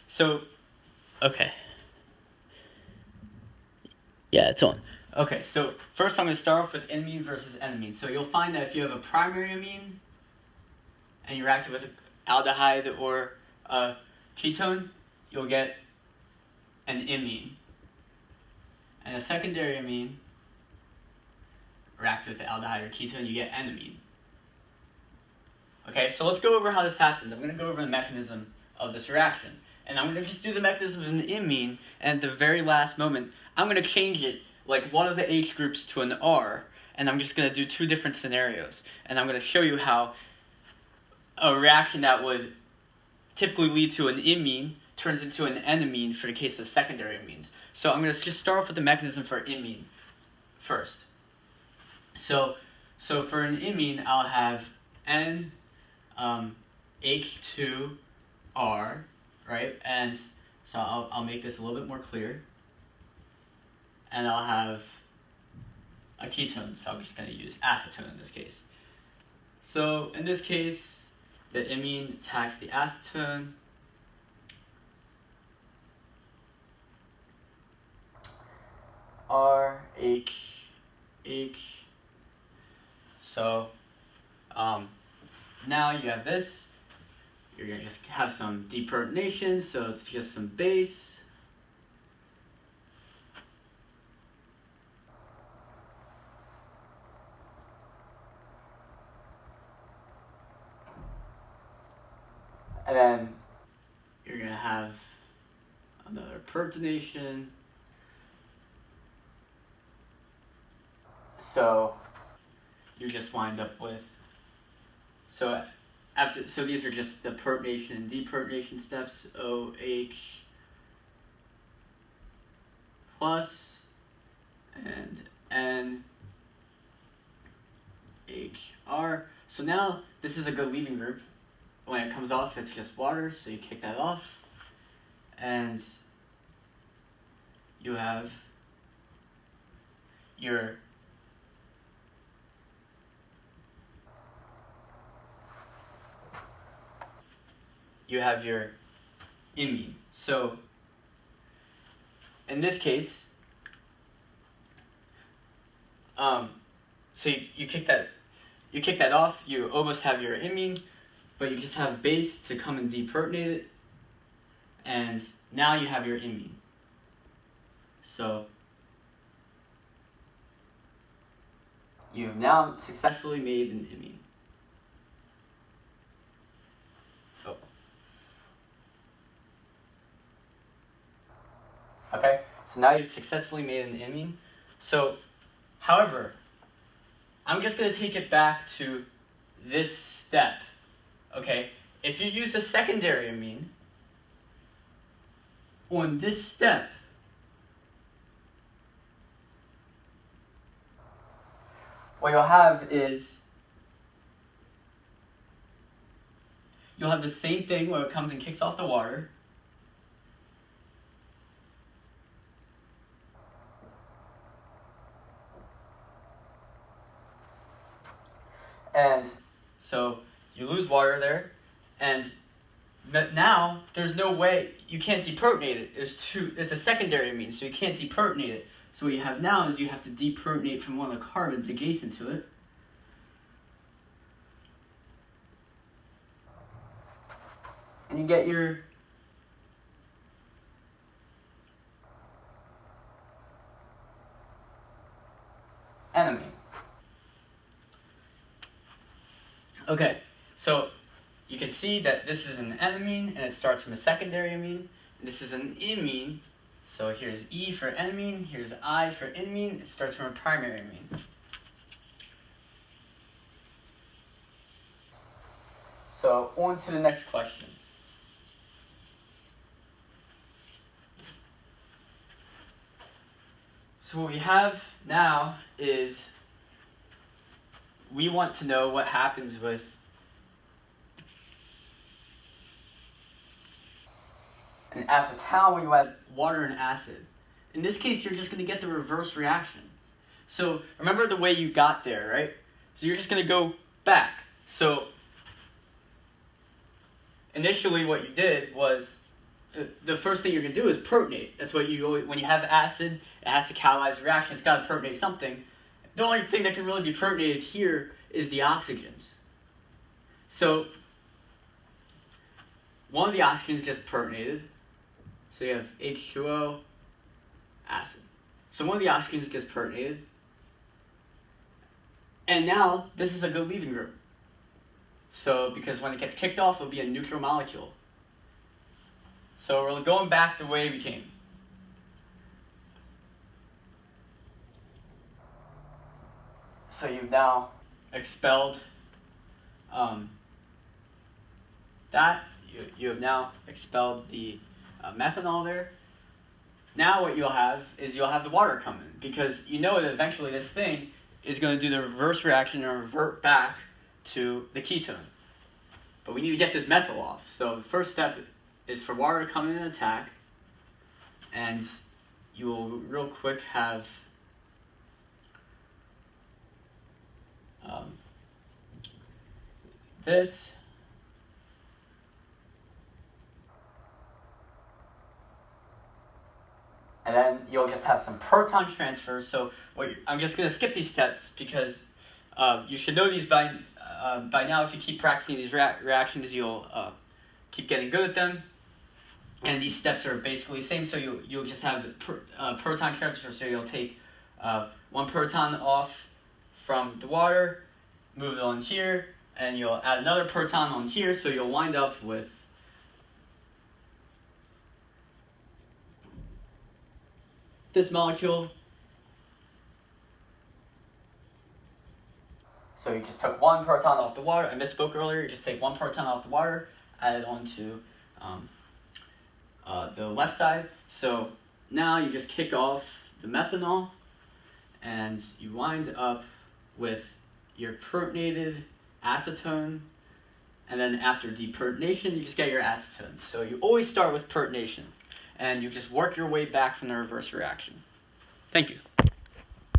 So, okay. Yeah, it's on. Okay, so first I'm going to start off with enamine versus enamine. So you'll find that if you have a primary amine and you react it with an aldehyde or a ketone, you'll get an imine. And a secondary amine react with the aldehyde or ketone, you get enamine. Okay, so let's go over how this happens. I'm going to go over the mechanism of this reaction. And I'm going to just do the mechanism of an imine, and at the very last moment, I'm going to change it, like one of the H groups to an R, and I'm just going to do two different scenarios. And I'm going to show you how a reaction that would typically lead to an imine turns into an enamine for the case of secondary amines. So I'm going to just start off with the mechanism for imine first. So for an imine, I'll have N H2R, right? And so I'll make this a little bit more clear. And I'll have a ketone, so I'm just going to use acetone in this case. So in this case, the imine attacks the acetone. R, H, H. So now you have this. You're going to just have some deprotonation, so it's just some base. And then you're going to have another protonation. So you just wind up with, so these are just the protonation and deprotonation steps, OH plus and NHR. So now this is a good leaving group. When it comes off, it's just water, so you kick that off. And you have your imine. So in this case, so you kick that off. You almost have your imine, but you just have base to come and deprotonate it, and now you have your imine. So you've now successfully made an imine. Oh. Okay, so now you've successfully made an imine. So, however, I'm just going to take it back to this step. Okay, if you use a secondary amine on this step, what you'll have is you'll have the same thing where it comes and kicks off the water. And so you lose water there, and now there's no way, you can't deprotonate it. It's a secondary amine, so you can't deprotonate it. So what you have now is you have to deprotonate from one of the carbons adjacent to it. And you get your enamine. Okay, so you can see that this is an enamine, and it starts from a secondary amine. And this is an imine, so here's E for enamine, here's I for imine. It starts from a primary amine. So on to the next question. So what we have now is we want to know what happens with an acetal when you add water and acid. In this case, you're just going to get the reverse reaction. So remember the way you got there, right? So you're just going to go back. So initially what you did was the first thing you're going to do is protonate. That's what you always, when you have acid, it has to catalyze the reaction. It's got to protonate something. The only thing that can really be protonated here is the oxygens. So one of the oxygens gets protonated. So you have H2O, acid. So one of the oxygens gets protonated. And now this is a good leaving group. So because when it gets kicked off, it'll be a neutral molecule. So we're going back the way we came. So you've now expelled that. You have now expelled the methanol there. Now what you'll have is you'll have the water come in, because you know that eventually this thing is going to do the reverse reaction and revert back to the ketone. But we need to get this methyl off. So the first step is for water to come in and attack, and you will real quick have this. And then you'll just have some proton transfer. So I'm just going to skip these steps because you should know these by now. If you keep practicing these reactions, you'll keep getting good at them. And these steps are basically the same. So you'll just have proton transfer. So you'll take one proton off from the water, move it on here, and you'll add another proton on here. So you'll wind up with this molecule. So you just took one proton off the water. I misspoke earlier. You just take one proton off the water, add it onto the left side. So now you just kick off the methanol, and you wind up with your protonated acetone. And then after deprotonation, you just get your acetone. So you always start with protonation, and you just work your way back from the reverse reaction. Thank you.